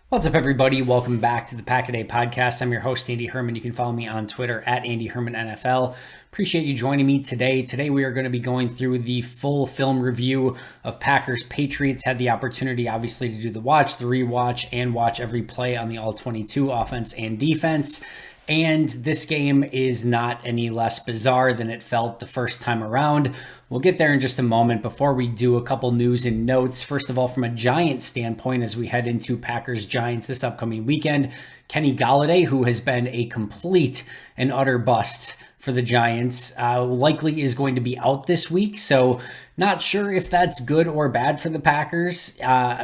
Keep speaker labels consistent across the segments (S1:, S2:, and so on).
S1: What's up, everybody? Welcome back to the Pack a Day podcast. I'm your host, Andy Herman. You can follow me on Twitter at Andy Herman NFL. Appreciate you joining me today. Today, we are going to be going through the full film review of Packers Patriots. Had the opportunity, obviously, to do the watch, the rewatch, and watch every play on the All-22 offense and defense. And this game is not any less bizarre than it felt the first time around. We'll get there in just a moment. Before we do, a couple news and notes. First of all, from a Giants standpoint, as we head into Packers-Giants this upcoming weekend, Kenny Golladay, who has been a complete and utter bust for the Giants, likely is going to be out this week. So not sure if that's good or bad for the Packers.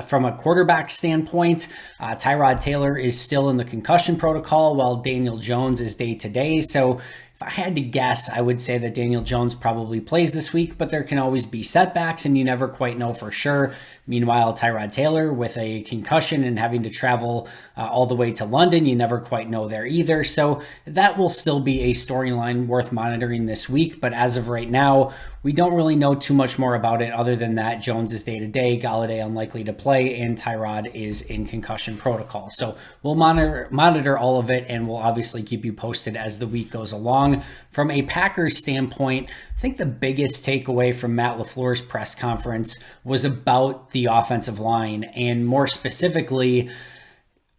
S1: From a quarterback standpoint, Tyrod Taylor is still in the concussion protocol while Daniel Jones is day-to-day. So if I had to guess, I would say that Daniel Jones probably plays this week, but there can always be setbacks and you never quite know for sure. Meanwhile, Tyrod Taylor with a concussion and having to travel all the way to London, you never quite know there either. So that will still be a storyline worth monitoring this week. But as of right now, we don't really know too much more about it other than that Jones is day-to-day, Golladay unlikely to play, and Tyrod is in concussion protocol. So we'll monitor all of it, and we'll obviously keep you posted as the week goes along. From a Packers standpoint, I think the biggest takeaway from Matt LaFleur's press conference was about the offensive line, and more specifically,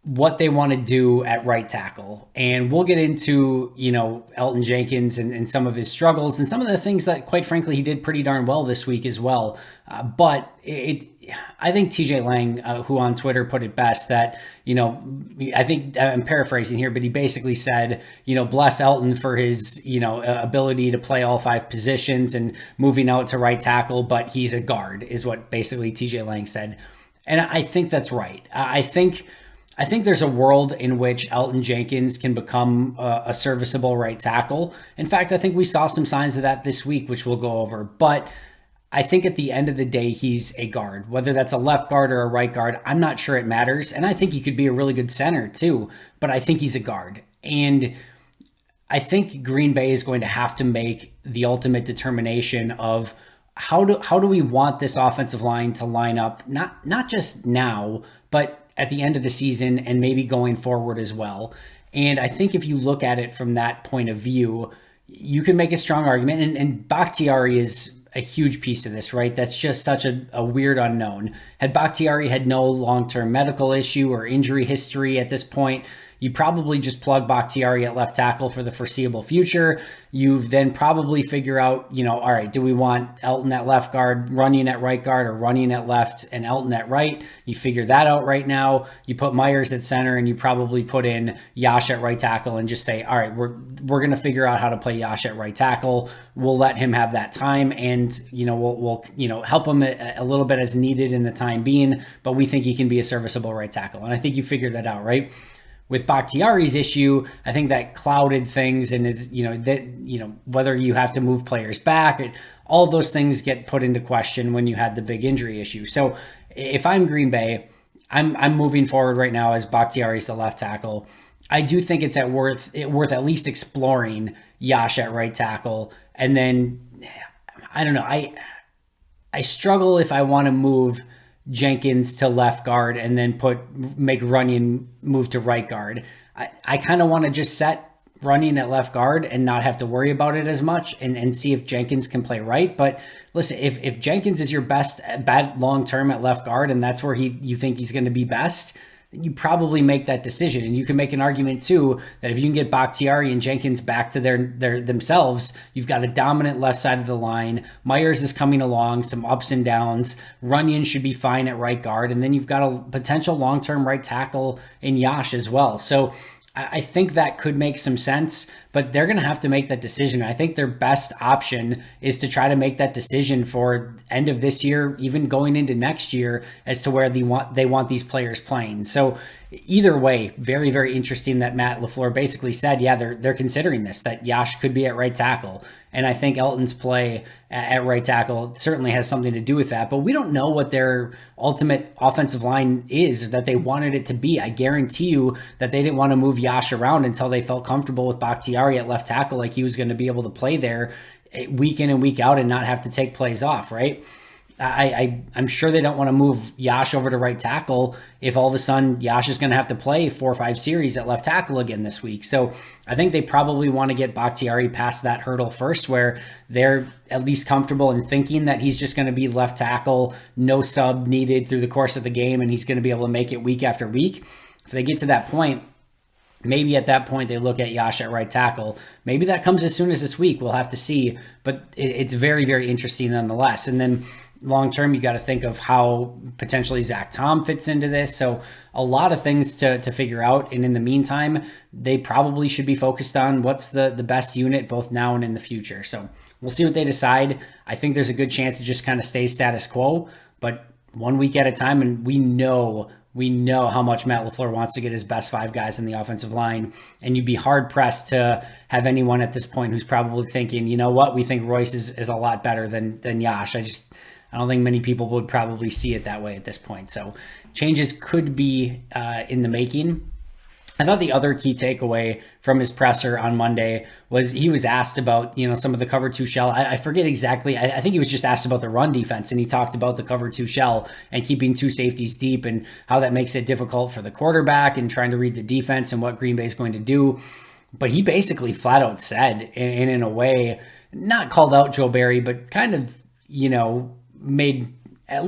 S1: what they want to do at right tackle. And we'll get into, Elton Jenkins and some of his struggles and some of the things that, quite frankly, he did pretty darn well this week as well. But I think TJ Lang, who on Twitter put it best, that, I think I'm paraphrasing here, but he basically said, bless Elton for his, ability to play all five positions and moving out to right tackle, but he's a guard, is what basically TJ Lang said. And I think that's right. I think there's a world in which Elton Jenkins can become a serviceable right tackle. In fact, I think we saw some signs of that this week, which we'll go over. But I think at the end of the day, he's a guard. Whether that's a left guard or a right guard, I'm not sure it matters. And I think he could be a really good center too, but I think he's a guard. And I think Green Bay is going to have to make the ultimate determination of how do we want this offensive line to line up, not just now, but at the end of the season and maybe going forward as well. And I think if you look at it from that point of view, you can make a strong argument. And Bakhtiari is a huge piece of this, right? That's just such a weird unknown. Had Bakhtiari had no long-term medical issue or injury history at this point, you probably just plug Bakhtiari at left tackle for the foreseeable future. You then probably figure out, all right, do we want Elton at left guard, Runyon at right guard, or Runyon at left and Elton at right? You figure that out right now. You put Myers at center and you probably put in Yash at right tackle and just say, all right, we're going to figure out how to play Yash at right tackle. We'll let him have that time and, we'll help him a little bit as needed in the time being, but we think he can be a serviceable right tackle. And I think you figured that out, right? With Bakhtiari's issue, I think that clouded things, and it's whether you have to move players back, all those things get put into question when you had the big injury issue. So if I'm Green Bay, I'm moving forward right now as Bakhtiari's the left tackle. I do think it's worth at least exploring Yash at right tackle, and then I don't know. I struggle if I want to move Jenkins to left guard and then make Runyon move to right guard. I kind of want to just set Runyon at left guard and not have to worry about it as much and see if Jenkins can play right. But listen, if Jenkins is your best bet long-term at left guard and that's where you think he's going to be best, you probably make that decision. And you can make an argument too that if you can get Bakhtiari and Jenkins back to their themselves, you've got a dominant left side of the line. Myers is coming along, some ups and downs. Runyon should be fine at right guard. And then you've got a potential long-term right tackle in Yash as well. So I think that could make some sense, but they're going to have to make that decision. I think their best option is to try to make that decision for end of this year, even going into next year, as to where they want these players playing. So either way, very, very interesting that Matt LaFleur basically said, yeah, they're considering this, that Yash could be at right tackle. And I think Elton's play at right tackle certainly has something to do with that. But we don't know what their ultimate offensive line is that they wanted it to be. I guarantee you that they didn't want to move Yash around until they felt comfortable with Bakhtiari at left tackle, like he was going to be able to play there week in and week out and not have to take plays off, right? I'm sure they don't want to move Yash over to right tackle if all of a sudden Yash is going to have to play 4 or 5 series at left tackle again this week. So I think they probably want to get Bakhtiari past that hurdle first, where they're at least comfortable in thinking that he's just going to be left tackle, no sub needed through the course of the game, and he's going to be able to make it week after week. If they get to that point, maybe at that point they look at Yash at right tackle. Maybe that comes as soon as this week. We'll have to see. But it's very, very interesting nonetheless. And then long term, you got to think of how potentially Zach Tom fits into this. So a lot of things to figure out. And in the meantime, they probably should be focused on what's the best unit both now and in the future. So we'll see what they decide. I think there's a good chance to just kind of stay status quo, but 1 week at a time. And we know how much Matt LaFleur wants to get his best 5 guys in the offensive line. And you'd be hard pressed to have anyone at this point who's probably thinking, you know what, we think Royce is a lot better than Yash. I don't think many people would probably see it that way at this point. So changes could be in the making. I thought the other key takeaway from his presser on Monday was he was asked about, some of the cover 2 shell. I forget exactly. I think he was just asked about the run defense, and he talked about the cover 2 shell and keeping 2 safeties deep and how that makes it difficult for the quarterback and trying to read the defense and what Green Bay is going to do. But he basically flat out said, and in a way, not called out Joe Barry, but kind of, made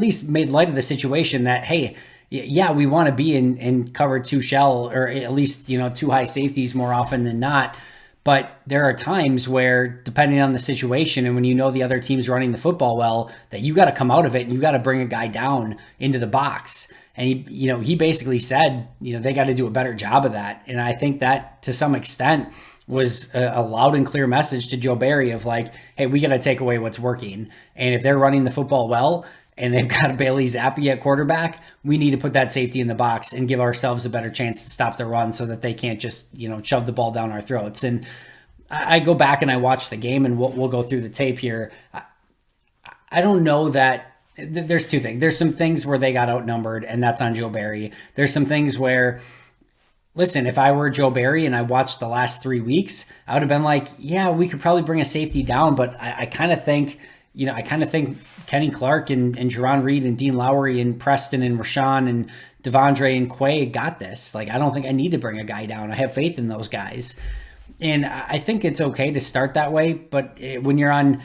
S1: light of the situation that, hey, yeah, we want to be in cover 2 shell, or at least, 2 high safeties more often than not. But there are times where, depending on the situation and when the other team's running the football well, that you got to come out of it and you got to bring a guy down into the box. And he basically said, they got to do a better job of that. And I think that to some extent was a loud and clear message to Joe Barry of like, hey, we got to take away what's working. And if they're running the football well and they've got a Bailey Zappi at quarterback, we need to put that safety in the box and give ourselves a better chance to stop the run so that they can't just, shove the ball down our throats. And I go back and I watch the game, and we'll go through the tape here. I don't know that there's 2 things. There's some things where they got outnumbered, and that's on Joe Barry. There's some things where, listen, if I were Joe Barry and I watched the last 3 weeks, I would have been like, yeah, we could probably bring a safety down. But I kind of think, Kenny Clark and Jerron Reed and Dean Lowry and Preston and Rashawn and Devondre and Quay got this. Like, I don't think I need to bring a guy down. I have faith in those guys. And I think it's okay to start that way. But when you're on,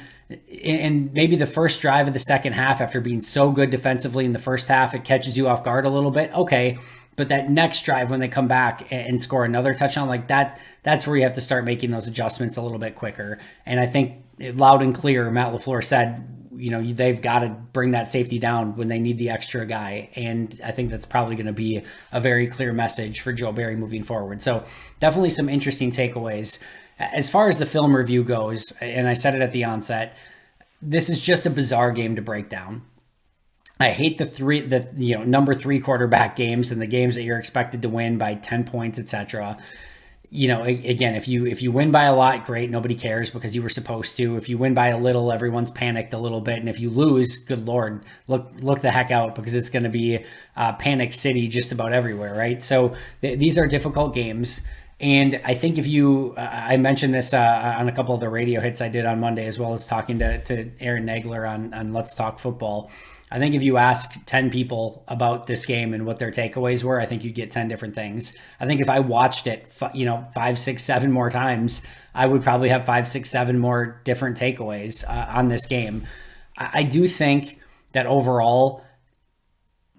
S1: and maybe the first drive of the second half, after being so good defensively in the first half, it catches you off guard a little bit. Okay. But that next drive, when they come back and score another touchdown like that, that's where you have to start making those adjustments a little bit quicker. And I think loud and clear, Matt LaFleur said, they've got to bring that safety down when they need the extra guy. And I think that's probably going to be a very clear message for Joe Barry moving forward. So definitely some interesting takeaways. As far as the film review goes, and I said it at the onset, this is just a bizarre game to break down. I hate the number 3 quarterback games and the games that you're expected to win by 10 points, etc. Again, if you win by a lot, great. Nobody cares because you were supposed to. If you win by a little, everyone's panicked a little bit. And if you lose, good Lord, look the heck out, because it's going to be panic city just about everywhere, right? So these are difficult games. And I think I mentioned this on a couple of the radio hits I did on Monday, as well as talking to Aaron Nagler on Let's Talk Football. I think if you ask 10 people about this game and what their takeaways were, I think you'd get 10 different things. I think if I watched it, 5, 6, 7 more times, I would probably have 5, 6, 7 more different takeaways on this game. I do think that overall,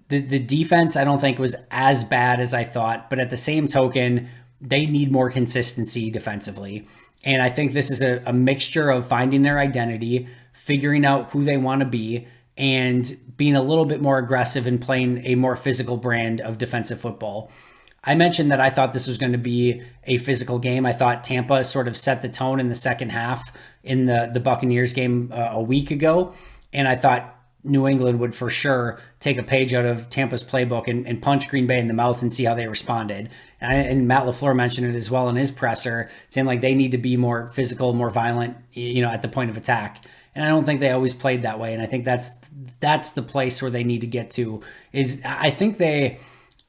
S1: the defense, I don't think was as bad as I thought, but at the same token, they need more consistency defensively. And I think this is a mixture of finding their identity, figuring out who they want to be, and being a little bit more aggressive and playing a more physical brand of defensive football. I mentioned that I thought this was going to be a physical game. I thought Tampa sort of set the tone in the second half in the Buccaneers game a week ago. And I thought New England would for sure take a page out of Tampa's playbook and punch Green Bay in the mouth and see how they responded. And Matt LaFleur mentioned it as well in his presser, saying like they need to be more physical, more violent, at the point of attack. And I don't think they always played that way. And I think that's the place where they need to get to. Is I think they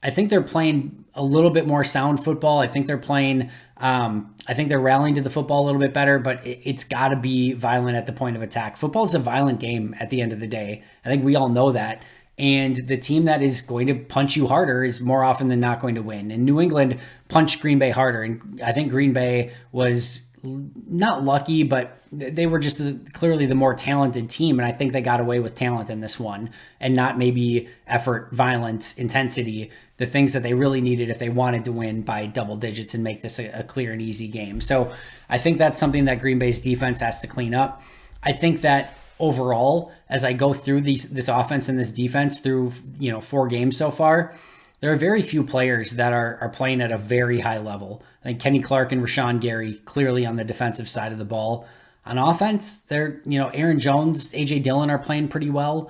S1: I think they're playing a little bit more sound football. I think they're playing, I think they're rallying to the football a little bit better, but it's got to be violent at the point of attack. Football is a violent game at the end of the day. I think we all know that. And the team that is going to punch you harder is more often than not going to win. And New England punched Green Bay harder. And I think Green Bay was not lucky, but they were just clearly the more talented team. And I think they got away with talent in this one and not maybe effort, violence, intensity, the things that they really needed if they wanted to win by double digits and make this a clear and easy game. So I think that's something that Green Bay's defense has to clean up. I think that overall, as I go through this offense and this defense through 4 games so far, there are very few players that are playing at a very high level. I think Kenny Clark and Rashawn Gary clearly on the defensive side of the ball. On offense, they're Aaron Jones, AJ Dillon are playing pretty well,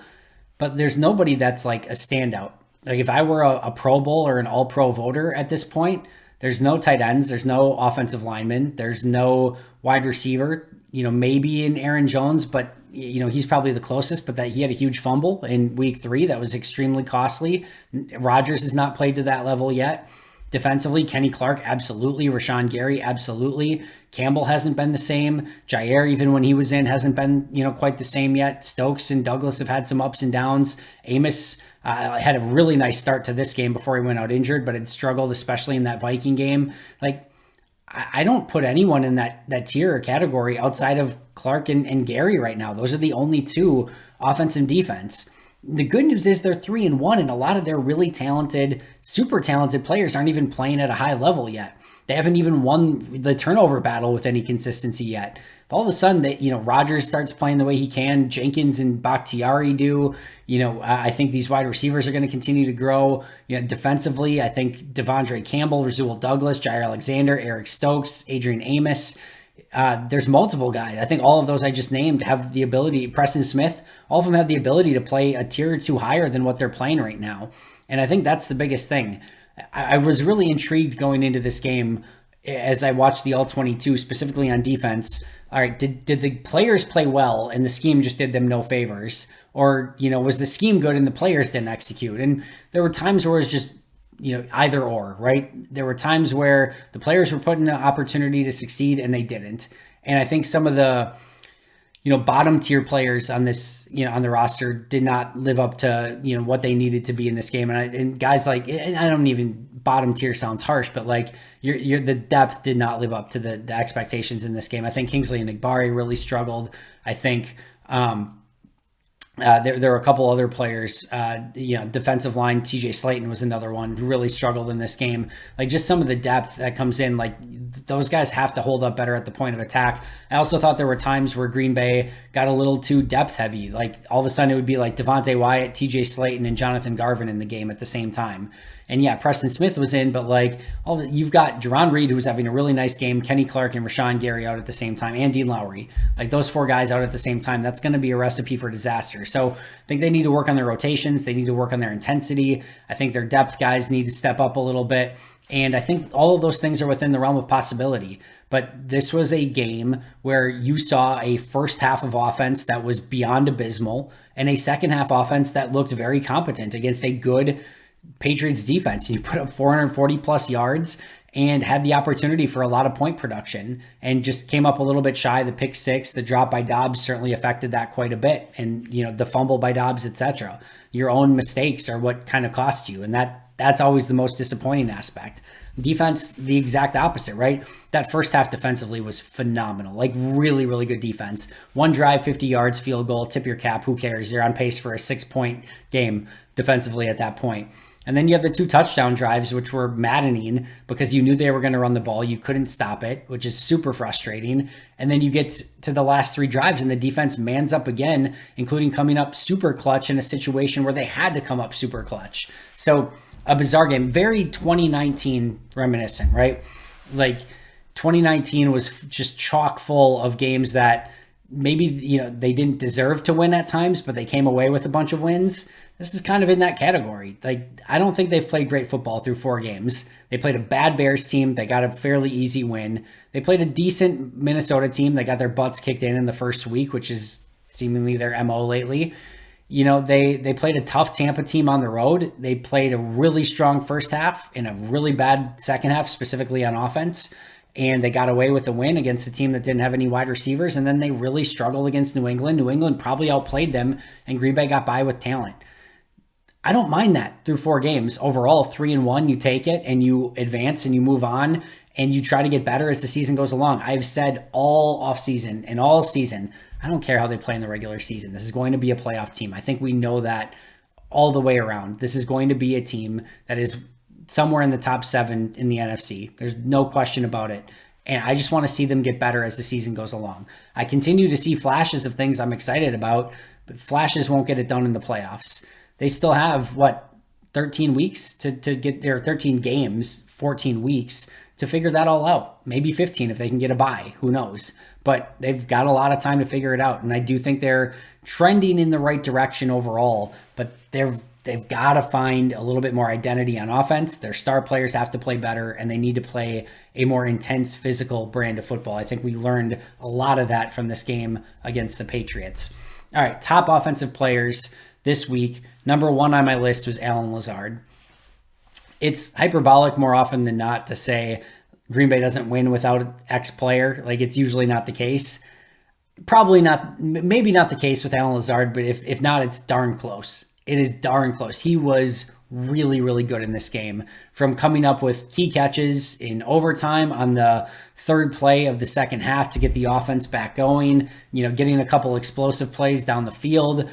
S1: but there's nobody that's like a standout. Like if I were a Pro Bowl or an All-Pro voter at this point, there's no tight ends, there's no offensive lineman, there's no wide receiver. Maybe in Aaron Jones, but he's probably the closest, but that he had a huge fumble in week 3 that was extremely costly. Rodgers has not played to that level yet. Defensively, Kenny Clark, absolutely. Rashawn Gary, absolutely. Campbell hasn't been the same. Jair, even when he was in, hasn't been, quite the same yet. Stokes and Douglas have had some ups and downs. Amos had a really nice start to this game before he went out injured, but had struggled, especially in that Viking game. Like, I don't put anyone in that tier or category outside of Clark and Gary right now. Those are the only 2, offense and defense. The good news is they're 3-1, and a lot of their really talented, super talented players aren't even playing at a high level yet. They haven't even won the turnover battle with any consistency yet. All of a sudden, Rodgers starts playing the way he can. Jenkins and Bakhtiari do. I think these wide receivers are going to continue to grow. Defensively, I think Devondre Campbell, Rasul Douglas, Jair Alexander, Eric Stokes, Adrian Amos. There's multiple guys. I think all of those I just named have the ability. Preston Smith, all of them have the ability to play a tier or 2 higher than what they're playing right now. And I think that's the biggest thing. I was really intrigued going into this game as I watched the All-22, specifically on defense. All right, did the players play well and the scheme just did them no favors? Or, was the scheme good and the players didn't execute? And there were times where it was just, either or, right? There were times where the players were put in an opportunity to succeed and they didn't. And I think some of the, bottom tier players on this, on the roster did not live up to, what they needed to be in this game. And guys like, and I don't even, bottom tier sounds harsh, but like the depth did not live up to the expectations in this game. I think Kingsley and Igbari really struggled. I think, there were a couple other players, defensive line, TJ Slayton was another one who really struggled in this game. Like just some of the depth that comes in, like those guys have to hold up better at the point of attack. I also thought there were times where Green Bay got a little too depth heavy. Like all of a sudden it would be like Devontae Wyatt, TJ Slayton, and Jonathan Garvin in the game at the same time. And yeah, Preston Smith was in, but like you've got Jerron Reed, who's having a really nice game, Kenny Clark and Rashawn Gary out at the same time, and Dean Lowry. Like those 4 guys out at the same time, that's going to be a recipe for disaster. So I think they need to work on their rotations. They need to work on their intensity. I think their depth guys need to step up a little bit. And I think all of those things are within the realm of possibility. But this was a game where you saw a first half of offense that was beyond abysmal and a second half offense that looked very competent against a good Patriots defense. You put up 440 plus yards and had the opportunity for a lot of point production and just came up a little bit shy. The pick 6, the drop by Dobbs certainly affected that quite a bit. And, the fumble by Dobbs, etc. Your own mistakes are what kind of cost you. And that's always the most disappointing aspect. Defense, the exact opposite, right? That first half defensively was phenomenal. Like really, really good defense. 1 drive, 50 yards, field goal, tip your cap. Who cares? You're on pace for a 6-point game defensively at that point. And then you have the 2 touchdown drives, which were maddening because you knew they were going to run the ball. You couldn't stop it, which is super frustrating. And then you get to the last 3 drives and the defense mans up again, including coming up super clutch in a situation where they had to come up super clutch. So a bizarre game, very 2019 reminiscent, right? Like 2019 was just chock full of games that maybe, they didn't deserve to win at times, but they came away with a bunch of wins. This is kind of in that category. Like, I don't think they've played great football through 4 games. They played a bad Bears team. They got a fairly easy win. They played a decent Minnesota team. They got their butts kicked in the first week, which is seemingly their MO lately. They played a tough Tampa team on the road. They played a really strong first half and a really bad second half, specifically on offense. And they got away with the win against a team that didn't have any wide receivers. And then they really struggled against New England. New England probably outplayed them, and Green Bay got by with talent. I don't mind that through 4 games. Overall, 3-1, you take it and you advance and you move on and you try to get better as the season goes along. I've said all offseason and all season, I don't care how they play in the regular season. This is going to be a playoff team. I think we know that all the way around. This is going to be a team that is somewhere in the top 7 in the NFC. There's no question about it. And I just want to see them get better as the season goes along. I continue to see flashes of things I'm excited about, but flashes won't get it done in the playoffs. They still have, 13 weeks to get their 13 games, 14 weeks to figure that all out. Maybe 15 if they can get a bye. Who knows? But they've got a lot of time to figure it out. And I do think they're trending in the right direction overall, but they've got to find a little bit more identity on offense. Their star players have to play better, and they need to play a more intense physical brand of football. I think we learned a lot of that from this game against the Patriots. All right, top offensive players this week. Number 1 on my list was Allen Lazard. It's hyperbolic more often than not to say Green Bay doesn't win without X player. Like, it's usually not the case. Probably not, maybe not the case with Allen Lazard, but if not, it's darn close. It is darn close. He was really, really good in this game, from coming up with key catches in overtime on the 3rd play of the second half to get the offense back going, getting a couple explosive plays down the field,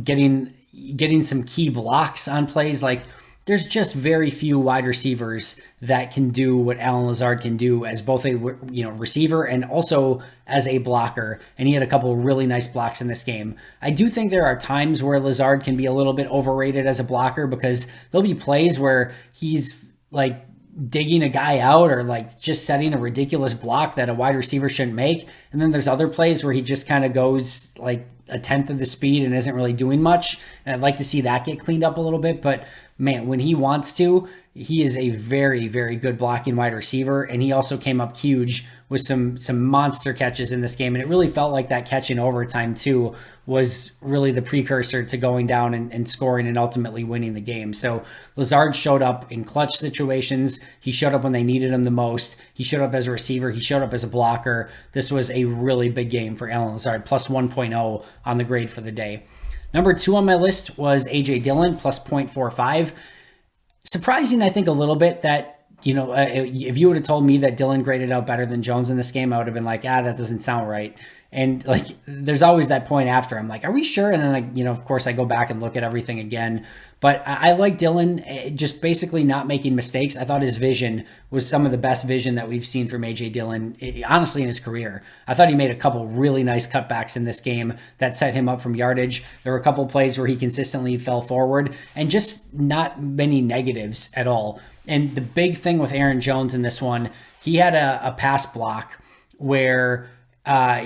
S1: getting some key blocks on plays. Like, there's just very few wide receivers that can do what Allen Lazard can do as both a receiver and also as a blocker. And he had a couple really nice blocks in this game. I do think there are times where Lazard can be a little bit overrated as a blocker, because there'll be plays where he's like digging a guy out or like just setting a ridiculous block that a wide receiver shouldn't make. And then there's other plays where he just kind of goes like a tenth of the speed and isn't really doing much. And I'd like to see that get cleaned up a little bit. But man, when he wants to, he is a very, very good blocking wide receiver. And he also came up huge with some monster catches in this game. And it really felt like that catch in overtime too was really the precursor to going down and scoring and ultimately winning the game. So Lazard showed up in clutch situations. He showed up when they needed him the most. He showed up as a receiver. He showed up as a blocker. This was a really big game for Allen Lazard, plus 1.0 on the grade for the day. Number 2 on my list was A.J. Dillon, plus 0.45. Surprising, I think, a little bit that, if you would have told me that Dillon graded out better than Jones in this game, I would have been like, that doesn't sound right. And like, there's always that point after. I'm like, are we sure? And then of course I go back and look at everything again. But I like Dillon just basically not making mistakes. I thought his vision was some of the best vision that we've seen from A.J. Dillon, honestly, in his career. I thought he made a couple really nice cutbacks in this game that set him up from yardage. There were a couple plays where he consistently fell forward, and just not many negatives at all. And the big thing with Aaron Jones in this one, he had a pass block where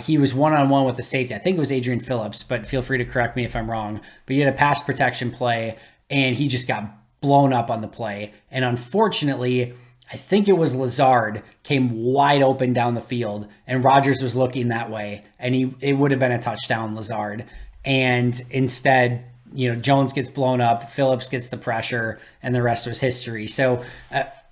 S1: he was one-on-one with the safety. I think it was Adrian Phillips, but feel free to correct me if I'm wrong. But he had a pass protection play, and he just got blown up on the play. And unfortunately, I think it was Lazard came wide open down the field, and Rodgers was looking that way, and it would have been a touchdown, Lazard. And instead, Jones gets blown up, Phillips gets the pressure, and the rest was history. So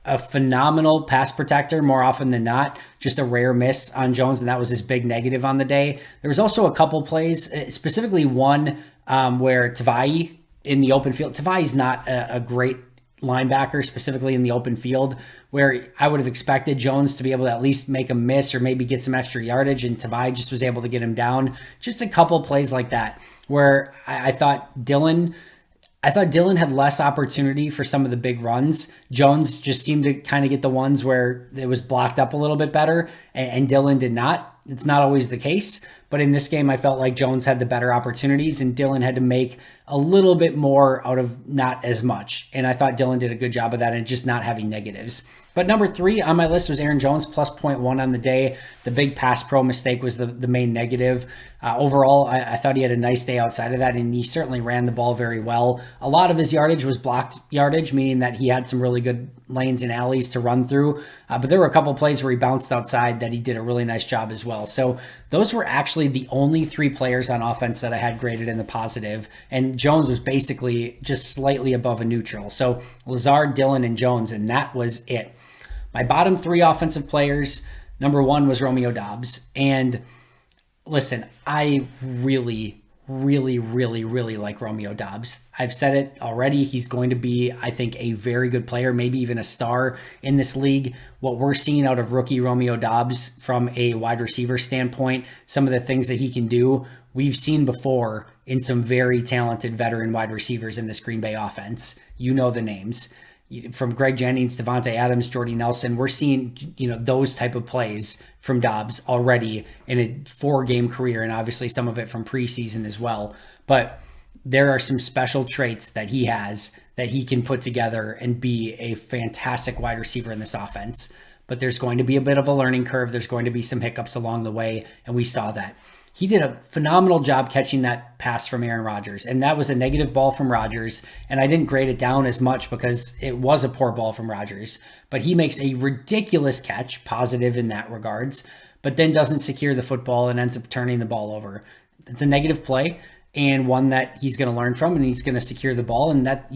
S1: a phenomenal pass protector more often than not, just a rare miss on Jones, and that was his big negative on the day. There was also a couple plays, specifically one where Tavai in the open field. Tavai's not a great linebacker, specifically in the open field, where I would have expected Jones to be able to at least make a miss or maybe get some extra yardage, and Tavai just was able to get him down. Just a couple plays like that where I thought Dillon had less opportunity for some of the big runs. Jones just seemed to kind of get the ones where it was blocked up a little bit better, and Dillon did not. It's not always the case, but in this game, I felt like Jones had the better opportunities, and Dillon had to make a little bit more out of not as much. And I thought Dillon did a good job of that and just not having negatives. But number 3 on my list was Aaron Jones, plus 0.1 on the day. The big pass pro mistake was the main negative. Overall, I thought he had a nice day outside of that, and he certainly ran the ball very well. A lot of his yardage was blocked yardage, meaning that he had some really good lanes and alleys to run through. But there were a couple plays where he bounced outside that he did a really nice job as well. So those were actually the only 3 players on offense that I had graded in the positive, and Jones was basically just slightly above a neutral. So Lazard, Dillon, and Jones, and that was it. My bottom 3 offensive players, number 1 was Romeo Doubs. And listen, I really like Romeo Doubs. I've said it already. He's going to be, I think, a very good player, maybe even a star in this league. What we're seeing out of rookie Romeo Doubs from a wide receiver standpoint, some of the things that he can do, we've seen before in some very talented veteran wide receivers in this Green Bay offense. You know the names. From Greg Jennings, Devontae Adams, Jordy Nelson, we're seeing, those type of plays from Doubs already in a 4-game career, and obviously some of it from preseason as well. But there are some special traits that he has that he can put together and be a fantastic wide receiver in this offense. But there's going to be a bit of a learning curve. There's going to be some hiccups along the way, and we saw that. He did a phenomenal job catching that pass from Aaron Rodgers, and that was a negative ball from Rodgers, and I didn't grade it down as much because it was a poor ball from Rodgers, but he makes a ridiculous catch, positive in that regards, but then doesn't secure the football and ends up turning the ball over. It's a negative play and one that he's going to learn from, and he's going to secure the ball, and that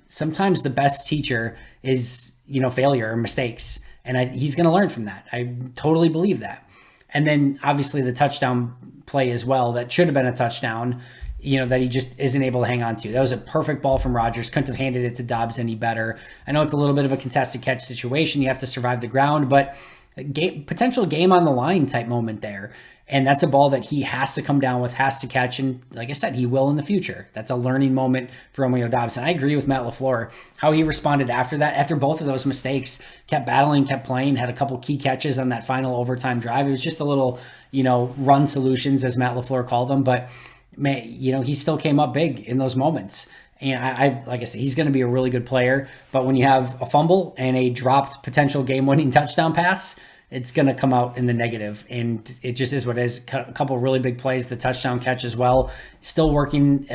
S1: sometimes the best teacher is, failure or mistakes, and he's going to learn from that. I totally believe that. And then obviously the touchdown play as well, that should have been a touchdown, that he just isn't able to hang on to. That was a perfect ball from Rodgers. Couldn't have handed it to Doubs any better. I know it's a little bit of a contested catch situation. You have to survive the ground, but potential game on the line type moment there. And that's a ball that he has to come down with, has to catch. And like I said, he will in the future. That's a learning moment for Romeo Doubs. And I agree with Matt LaFleur, how he responded after that, after both of those mistakes, kept battling, kept playing, had a couple key catches on that final overtime drive. It was just a little, run solutions, as Matt LaFleur called them. But, he still came up big in those moments. And I like I said, he's going to be a really good player. But when you have a fumble and a dropped potential game-winning touchdown pass, it's going to come out in the negative, and it just is what it is. A couple really big plays, the touchdown catch as well. Still work in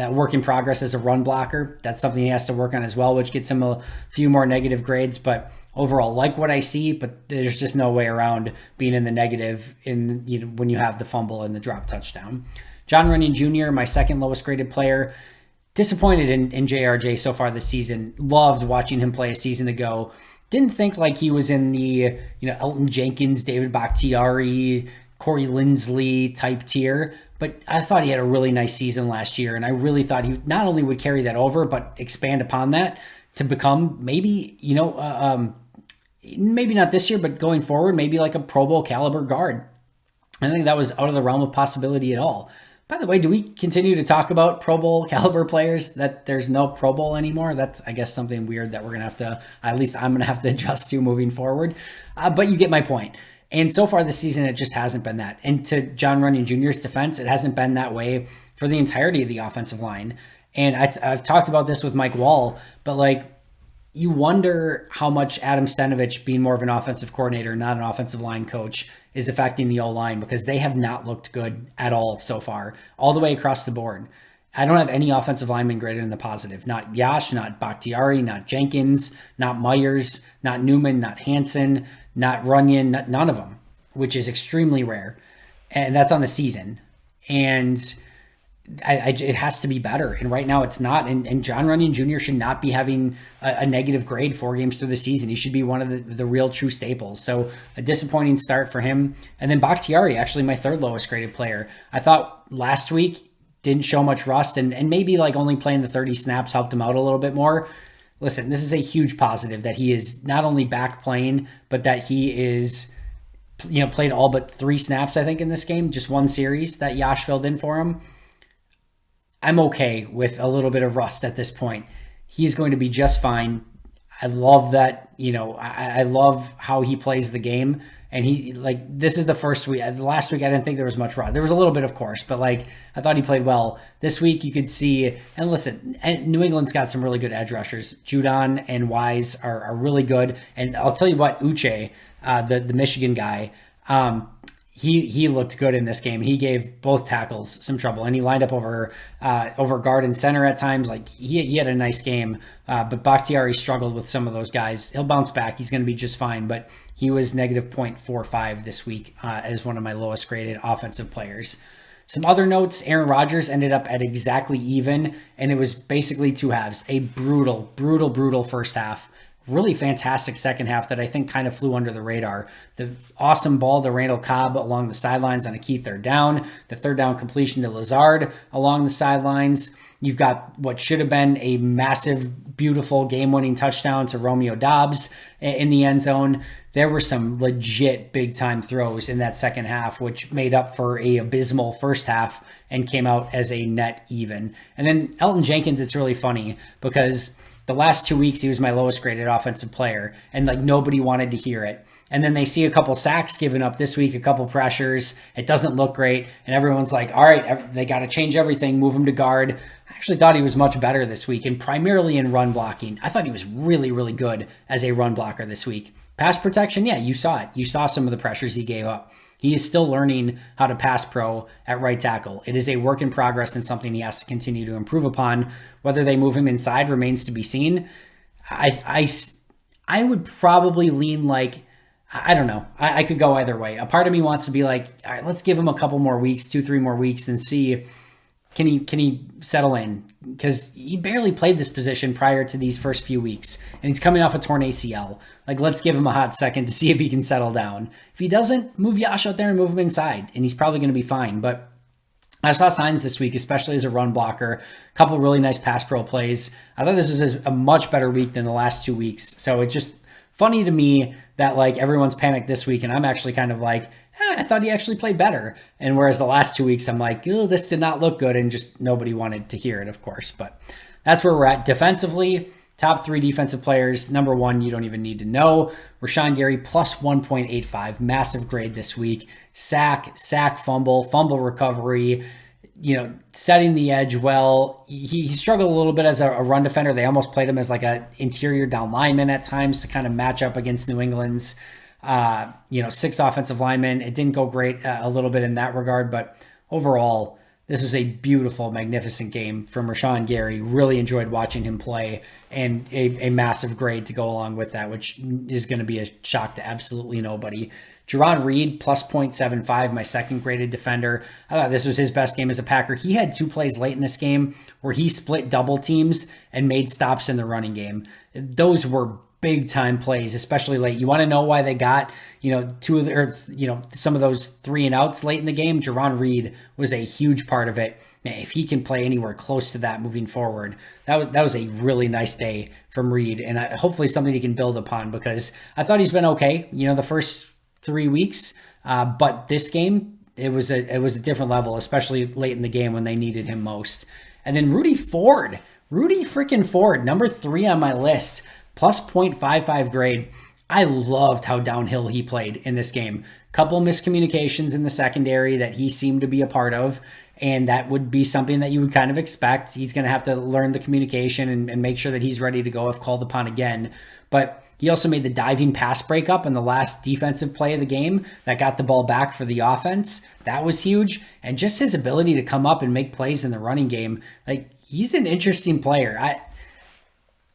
S1: progress as a run blocker. That's something he has to work on as well, which gets him a few more negative grades. But overall, like what I see, but there's just no way around being in the negative when you have the fumble and the drop touchdown. John Runyon Jr., my second lowest graded player. Disappointed in JRJ so far this season. Loved watching him play a season ago. Didn't think like he was in the, Elton Jenkins, David Bakhtiari, Corey Linsley type tier, but I thought he had a really nice season last year, and I really thought he not only would carry that over, but expand upon that to become maybe, maybe not this year, but going forward, maybe like a Pro Bowl caliber guard. I think that was out of the realm of possibility at all. By the way, do we continue to talk about Pro Bowl caliber players, that there's no Pro Bowl anymore? That's, I guess, something weird that we're going to have to, at least I'm going to have to adjust to moving forward. But you get my point. And so far this season, it just hasn't been that. And to John Runyon Jr.'s defense, it hasn't been that way for the entirety of the offensive line. And I've talked about this with Mike Wall, but you wonder how much Adam Stenavich, being more of an offensive coordinator, not an offensive line coach, is affecting the O-line, because they have not looked good at all so far, all the way across the board. I don't have any offensive lineman graded in the positive. Not Yash, not Bakhtiari, not Jenkins, not Myers, not Newman, not Hansen, not Runyon, none of them, which is extremely rare. And that's on the season. And it has to be better. And right now it's not. And John Runyon Jr. should not be having a negative grade 4 games through the season. He should be one of the real true staples. So a disappointing start for him. And then Bakhtiari, actually my third lowest graded player. I thought last week didn't show much rust, and maybe only playing the 30 snaps helped him out a little bit more. Listen, this is a huge positive that he is not only back playing, but that he is, played all but 3 snaps, I think, in this game, just one series that Yash filled in for him. I'm okay with a little bit of rust at this point. He's going to be just fine. I love that, I love how he plays the game. And he, this is the first week. Last week, I didn't think there was much rust. There was a little bit, of course, but I thought he played well. This week, you could see, and listen, New England's got some really good edge rushers. Judon and Wise are really good. And I'll tell you what, Uche, the Michigan guy, he looked good in this game. He gave both tackles some trouble, and he lined up over guard and center at times. Like he had a nice game, but Bakhtiari struggled with some of those guys. He'll bounce back. He's going to be just fine, but he was negative 0.45 this week as one of my lowest graded offensive players. Some other notes, Aaron Rodgers ended up at exactly even, and it was basically two halves. A brutal first half. Really fantastic second half that I think kind of flew under the radar. The awesome ball to Randall Cobb along the sidelines on a key third down. The third down completion to Lazard along the sidelines. You've got what should have been a massive, beautiful game-winning touchdown to Romeo Doubs in the end zone. There were some legit big-time throws in that second half, which made up for a abysmal first half and came out as a net even. And then Elton Jenkins, it's really funny because the last 2 weeks he was my lowest graded offensive player, and like nobody wanted to hear it. And then they see a couple sacks given up this week, a couple pressures. It doesn't look great. And everyone's like, all right, they got to change everything, move him to guard. I actually thought he was much better this week, and primarily in run blocking. I thought he was really good as a run blocker this week. Pass protection, yeah, you saw it. You saw some of the pressures he gave up. He is still learning how to pass pro at right tackle. It is a work in progress and something he has to continue to improve upon. Whether they move him inside remains to be seen. I would probably lean like, I don't know. I could go either way. A part of me wants to be like, all right, let's give him a couple more weeks, 2-3 more weeks, and see can he settle in, because he barely played this position prior to these first few weeks, and he's coming off a torn ACL. Like, let's give him a hot second to see if he can settle down. If he doesn't, move Yash out there and move him inside, and he's probably going to be fine. But I saw signs this week, especially as a run blocker. A couple really nice pass pro plays. I thought this was a much better week than the last 2 weeks. So it's just funny to me that like everyone's panicked this week, and I'm actually kind of like, I thought he actually played better. And whereas the last 2 weeks, I'm like, oh, this did not look good, and just nobody wanted to hear it, of course. But that's where we're at. Defensively, top 3 defensive players. Number 1, you don't even need to know. Rashawn Gary, plus 1.85. Massive grade this week. Sack, fumble recovery, setting the edge well. He struggled a little bit as a run defender. They almost played him as like a interior down lineman at times to kind of match up against New England's 6 offensive linemen. It didn't go great a little bit in that regard, but overall, this was a beautiful, magnificent game from Rashawn Gary. Really enjoyed watching him play, and a massive grade to go along with that, which is going to be a shock to absolutely nobody. Jerron Reed, plus 0.75, my second graded defender. I thought this was his best game as a Packer. He had 2 plays late in this game where he split double teams and made stops in the running game. Those were big time plays, especially late. You want to know why they got, some of those 3 and outs late in the game? Jerron Reed was a huge part of it. Man, if he can play anywhere close to that moving forward, that was a really nice day from Reed, and hopefully something he can build upon, because I thought he's been okay, the first 3 weeks, but this game, it was a different level, especially late in the game when they needed him most. And then Rudy freaking Ford, number 3 on my list, plus 0.55 grade. I loved how downhill he played in this game. Couple miscommunications in the secondary that he seemed to be a part of, and that would be something that you would kind of expect. He's going to have to learn the communication and make sure that he's ready to go if called upon again. But he also made the diving pass breakup in the last defensive play of the game that got the ball back for the offense. That was huge. And just his ability to come up and make plays in the running game, like, he's an interesting player.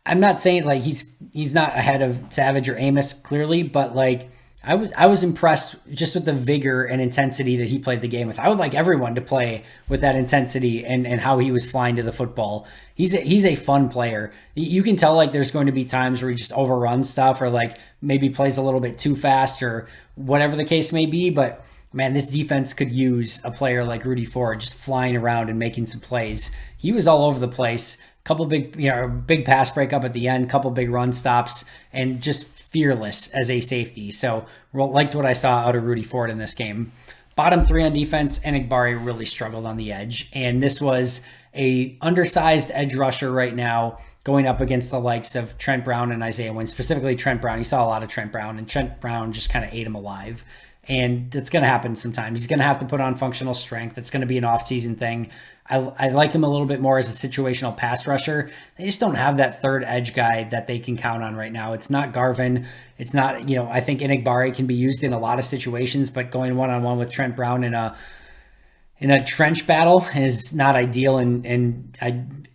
S1: I'm not saying like he's not ahead of Savage or Amos clearly, but like I was impressed just with the vigor and intensity that he played the game with. I would like everyone to play with that intensity and how he was flying to the football. He's a fun player. You can tell like there's going to be times where he just overruns stuff or like maybe plays a little bit too fast or whatever the case may be. But man, this defense could use a player like Rudy Ford just flying around and making some plays. He was all over the place. Couple big pass breakup at the end, couple big run stops, and just fearless as a safety. So liked what I saw out of Rudy Ford in this game. Bottom 3 on defense, Enigbari really struggled on the edge. And this was a undersized edge rusher right now going up against the likes of Trent Brown and Isaiah Wynn, specifically Trent Brown. He saw a lot of Trent Brown, and Trent Brown just kind of ate him alive. And that's going to happen sometimes. He's going to have to put on functional strength. It's going to be an offseason thing. I like him a little bit more as a situational pass rusher. They just don't have that third edge guy that they can count on right now. It's not Garvin. It's not, I think Enigbari can be used in a lot of situations, but going one-on-one with Trent Brown in a trench battle is not ideal. And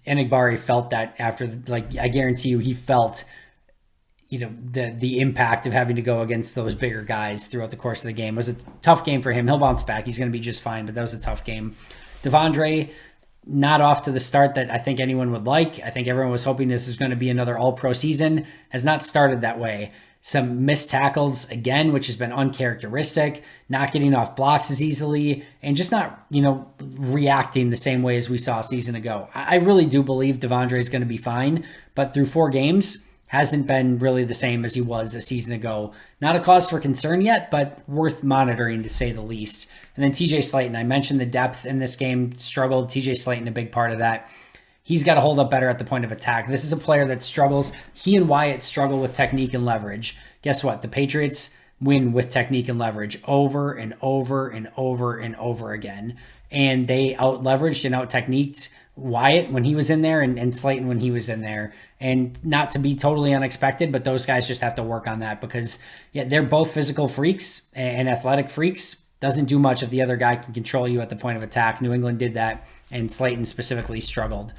S1: Enigbari felt that after, I guarantee you, he felt the impact of having to go against those bigger guys throughout the course of the game. It was a tough game for him. He'll bounce back. He's going to be just fine, but that was a tough game. Devondre, not off to the start that I think anyone would like. I think everyone was hoping this is going to be another all-pro season. Has not started that way. Some missed tackles again, which has been uncharacteristic, not getting off blocks as easily, and just not, reacting the same way as we saw a season ago. I really do believe Devondre is going to be fine, but through 4 games, hasn't been really the same as he was a season ago. Not a cause for concern yet, but worth monitoring to say the least. And then TJ Slayton, I mentioned the depth in this game struggled. TJ Slayton, a big part of that. He's got to hold up better at the point of attack. This is a player that struggles. He and Wyatt struggle with technique and leverage. Guess what? The Patriots win with technique and leverage over and over and over and over again. And they out-leveraged and out-techniqued Wyatt when he was in there and Slayton when he was in there. And not to be totally unexpected, but those guys just have to work on that because they're both physical freaks and athletic freaks. Doesn't do much if the other guy can control you at the point of attack. New England did that, and Slayton specifically struggled.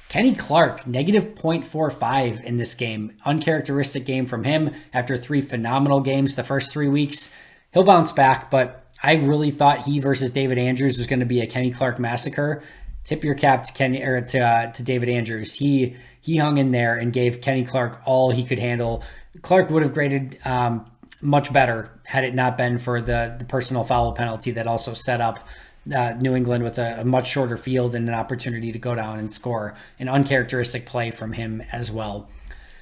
S1: Kenny Clark, negative 0.45 in this game. Uncharacteristic game from him after 3 phenomenal games the first 3 weeks. He'll bounce back, but I really thought he versus David Andrews was going to be a Kenny Clark massacre. Tip your cap to David Andrews. He hung in there and gave Kenny Clark all he could handle. Clark would have graded much better had it not been for the personal foul penalty that also set up New England with a much shorter field and an opportunity to go down and score. An uncharacteristic play from him as well.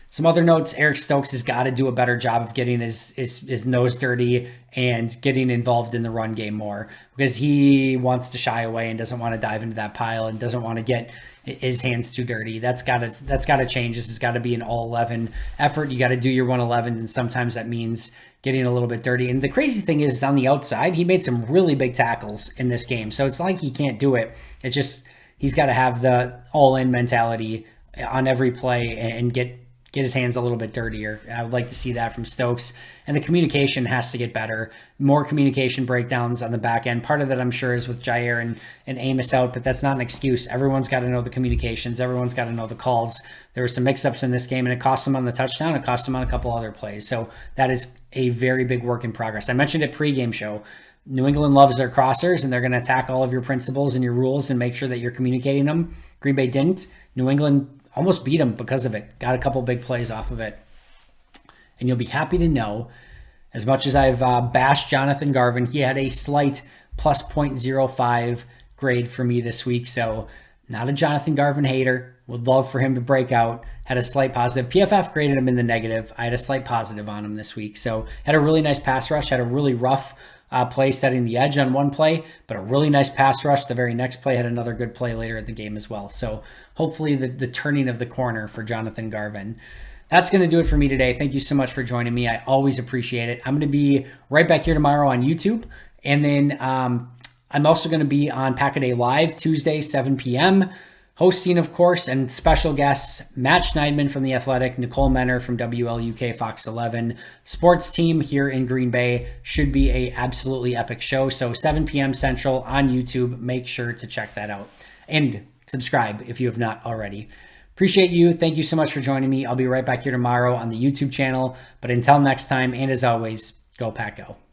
S1: Some other notes, Eric Stokes has got to do a better job of getting his nose dirty and getting involved in the run game more because he wants to shy away and doesn't want to dive into that pile and doesn't want to get his hands too dirty. That's got to change. This has got to be an all 11 effort. You got to do your 111, and sometimes that means getting a little bit dirty. And the crazy thing is on the outside, he made some really big tackles in this game. So it's like he can't do it. It's just he's got to have the all-in mentality on every play and get his hands a little bit dirtier. I would like to see that from Stokes. And the communication has to get better. More communication breakdowns on the back end. Part of that, I'm sure, is with Jair and Amos out, but that's not an excuse. Everyone's got to know the communications. Everyone's got to know the calls. There were some mix-ups in this game, and it cost them on the touchdown. It cost them on a couple other plays. So that is a very big work in progress. I mentioned it pregame show. New England loves their crossers, and they're going to attack all of your principles and your rules and make sure that you're communicating them. Green Bay didn't. New England almost beat them because of it. Got a couple big plays off of it. And you'll be happy to know, as much as I've bashed Jonathan Garvin, he had a slight plus 0.05 grade for me this week. So not a Jonathan Garvin hater. Would love for him to break out. Had a slight positive. PFF graded him in the negative. I had a slight positive on him this week. So had a really nice pass rush. Had a really rough play setting the edge on one play, but a really nice pass rush. The very next play had another good play later in the game as well. So hopefully the turning of the corner for Jonathan Garvin. That's going to do it for me today. Thank you so much for joining me. I always appreciate it. I'm going to be right back here tomorrow on YouTube. And then I'm also going to be on Pack-A-Day Live Tuesday, 7 p.m., hosting, of course, and special guests, Matt Schneidman from The Athletic, Nicole Menner from WLUK Fox 11. Sports team here in Green Bay. Should be a absolutely epic show. So 7 p.m. Central on YouTube. Make sure to check that out. And subscribe if you have not already. Appreciate you. Thank you so much for joining me. I'll be right back here tomorrow on the YouTube channel. But until next time, and as always, go Pack Go.